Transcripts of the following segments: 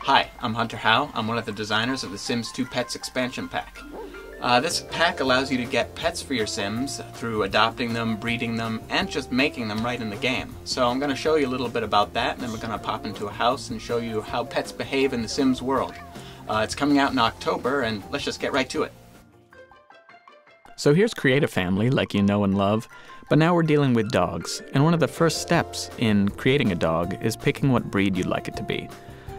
Hi, I'm Hunter Howe. I'm one of the designers of the Sims 2 Pets expansion pack. This pack allows you to get pets for your Sims through adopting them, breeding them, and just making them right in the game. So I'm going to show you a little bit about that, and then we're going to pop into a house and show you how pets behave in the Sims world. It's coming out in October, and let's just get right to it. So here's Create a Family, like you know and love, but now we're dealing with dogs, and one of the first steps in creating a dog is picking what breed you'd like it to be.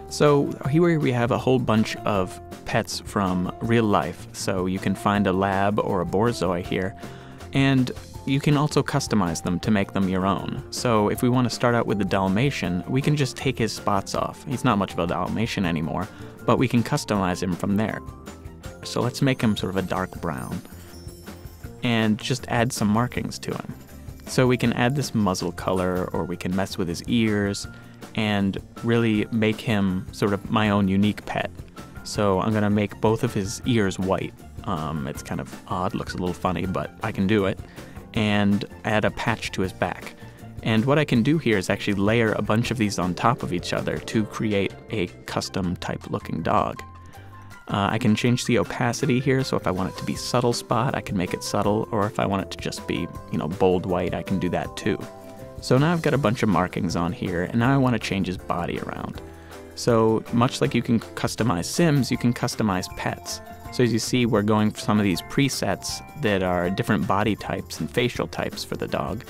So here we have a whole bunch of pets from real life, so you can find a lab or a borzoi here, and you can also customize them to make them your own. So if we want to start out with the Dalmatian, we can just take his spots off. He's not much of a Dalmatian anymore, but we can customize him from there. So let's make him sort of a dark brown, and just add some markings to him. So we can add this muzzle color, or we can mess with his ears, and really make him sort of my own unique pet. So I'm gonna make both of his ears white. It's kind of odd, looks a little funny, but I can do it. And add a patch to his back. And what I can do here is actually layer a bunch of these on top of each other to create a custom type looking dog. I can change the opacity here, so if I want it to be subtle spot, I can make it subtle, or if I want it to just be, bold white, I can do that too. So now I've got a bunch of markings on here, and now I want to change his body around. So much like you can customize Sims, you can customize pets. So as you see, we're going for some of these presets that are different body types and facial types for the dog.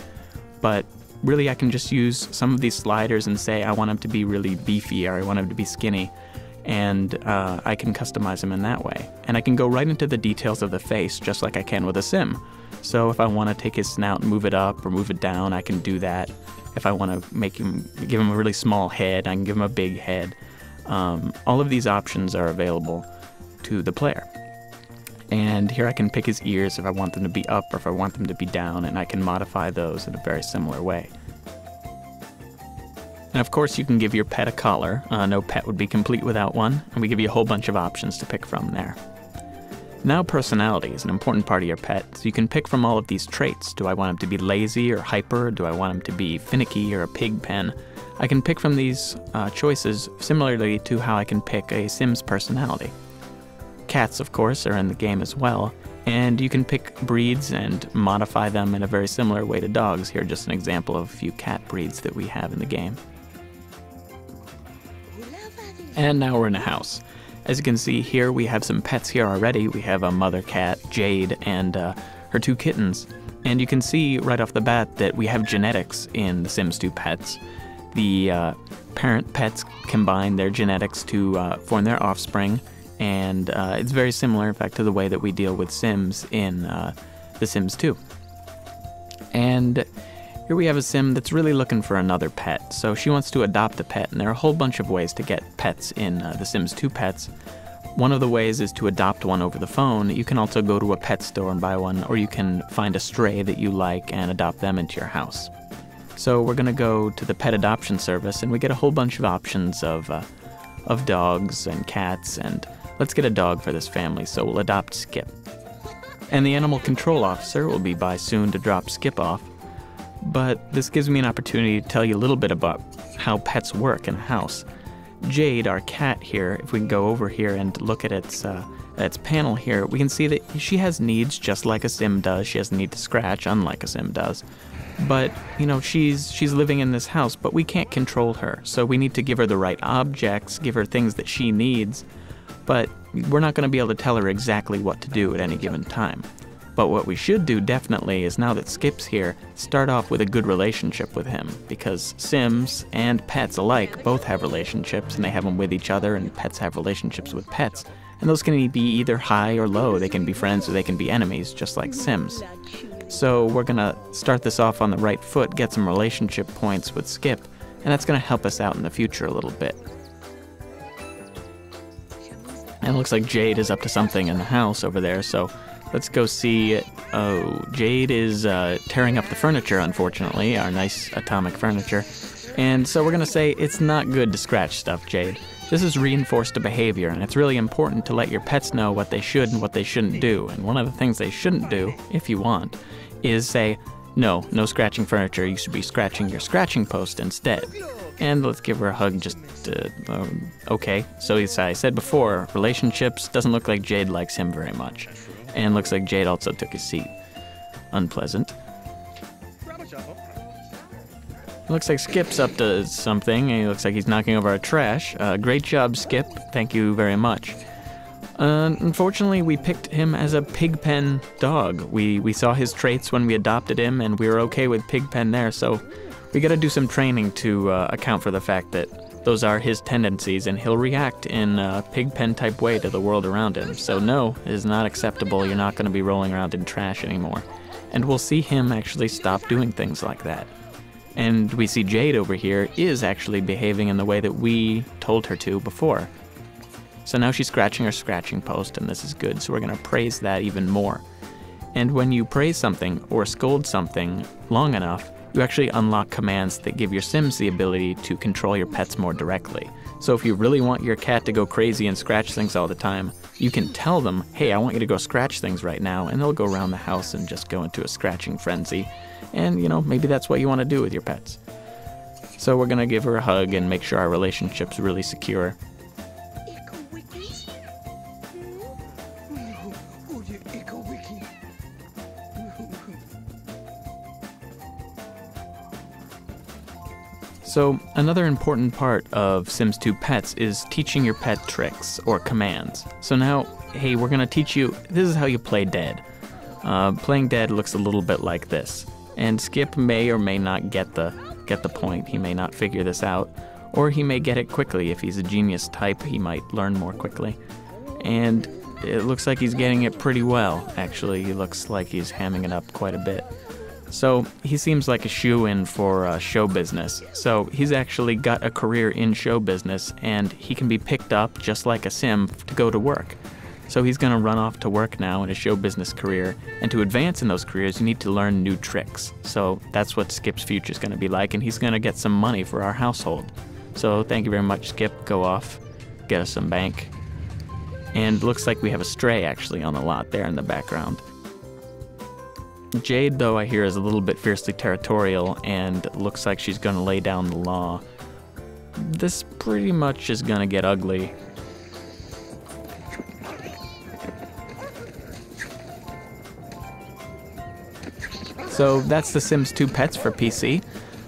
But really I can just use some of these sliders and say I want him to be really beefy, or I want him to be skinny. And I can customize them in that way. And I can go right into the details of the face just like I can with a Sim. So if I want to take his snout and move it up or move it down, I can do that. If I want to give him a really small head, I can give him a big head. All of these options are available to the player. And here I can pick his ears if I want them to be up or if I want them to be down, and I can modify those in a very similar way. And of course you can give your pet a collar. No pet would be complete without one, and we give you a whole bunch of options to pick from there. Now personality is an important part of your pet, so you can pick from all of these traits. Do I want him to be lazy or hyper? Do I want him to be finicky or a pig pen? I can pick from these choices similarly to how I can pick a Sim's personality. Cats, of course, are in the game as well, and you can pick breeds and modify them in a very similar way to dogs. Here, just an example of a few cat breeds that we have in the game. And now we're in a house. As you can see here, we have some pets here already. We have a mother cat, Jade, and her two kittens. And you can see right off the bat that we have genetics in the Sims 2 pets. The parent pets combine their genetics to form their offspring, and it's very similar, in fact, to the way that we deal with Sims in The Sims 2. And here we have a Sim that's really looking for another pet. So she wants to adopt a pet, and there are a whole bunch of ways to get pets in The Sims 2 pets. One of the ways is to adopt one over the phone. You can also go to a pet store and buy one, or you can find a stray that you like and adopt them into your house. So we're going to go to the pet adoption service, and we get a whole bunch of options of dogs and cats, and let's get a dog for this family, so we'll adopt Skip. And the animal control officer will be by soon to drop Skip off. But this gives me an opportunity to tell you a little bit about how pets work in a house. Jade, our cat here, if we can go over here and look at its panel here, we can see that she has needs just like a Sim does. She has the need to scratch, unlike a Sim does. But, she's living in this house, but we can't control her. So we need to give her the right objects, give her things that she needs, but we're not going to be able to tell her exactly what to do at any given time. But what we should do definitely is, now that Skip's here, start off with a good relationship with him, because Sims and pets alike both have relationships, and they have them with each other, and pets have relationships with pets. And those can be either high or low. They can be friends or they can be enemies, just like Sims. So we're going to start this off on the right foot, get some relationship points with Skip, and that's going to help us out in the future a little bit. And it looks like Jade is up to something in the house over there, so let's go see. Oh, Jade is tearing up the furniture, unfortunately, our nice atomic furniture. And so we're going to say it's not good to scratch stuff, Jade. This is reinforced behavior, and it's really important to let your pets know what they should and what they shouldn't do. And one of the things they shouldn't do, if you want, is say, No scratching furniture. You should be scratching your scratching post instead. And let's give her a hug just, okay. So as I said before, relationships, doesn't look like Jade likes him very much. And looks like Jade also took his seat. Unpleasant. Looks like Skip's up to something, and he looks like he's knocking over our trash. Great job, Skip. Thank you very much. Unfortunately, we picked him as a pigpen dog. We saw his traits when we adopted him, and we were okay with pigpen there, so we gotta do some training to account for the fact that those are his tendencies, and he'll react in a pigpen-type way to the world around him. So no, it is not acceptable. You're not gonna be rolling around in trash anymore. And we'll see him actually stop doing things like that. And we see Jade over here is actually behaving in the way that we told her to before. So now she's scratching her scratching post, and this is good, so we're going to praise that even more. And when you praise something or scold something long enough, you actually unlock commands that give your Sims the ability to control your pets more directly. So if you really want your cat to go crazy and scratch things all the time, you can tell them, hey, I want you to go scratch things right now, and they'll go around the house and just go into a scratching frenzy. And, you know, maybe that's what you want to do with your pets. So we're going to give her a hug and make sure our relationship's really secure. So another important part of Sims 2 Pets is teaching your pet tricks or commands. So now, hey, we're going to teach you, this is how you play dead. Playing dead looks a little bit like this. And Skip may or may not get the point. He may not figure this out, or he may get it quickly. If he's a genius type, he might learn more quickly. And it looks like he's getting it pretty well, actually. He looks like he's hamming it up quite a bit. So he seems like a shoo-in for show business. So he's actually got a career in show business, and he can be picked up just like a Sim to go to work. So he's going to run off to work now in a show business career, and to advance in those careers, you need to learn new tricks. So that's what Skip's future is going to be like, and he's going to get some money for our household. So thank you very much, Skip. Go off, get us some bank. And looks like we have a stray actually on the lot there in the background. Jade, though, I hear is a little bit fiercely territorial, and looks like she's going to lay down the law. This pretty much is going to get ugly. So that's The Sims 2 Pets for PC.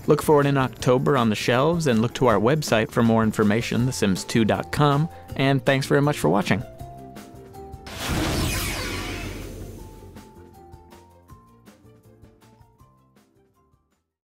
Look for it in October on the shelves, and look to our website for more information, thesims2.com, and thanks very much for watching.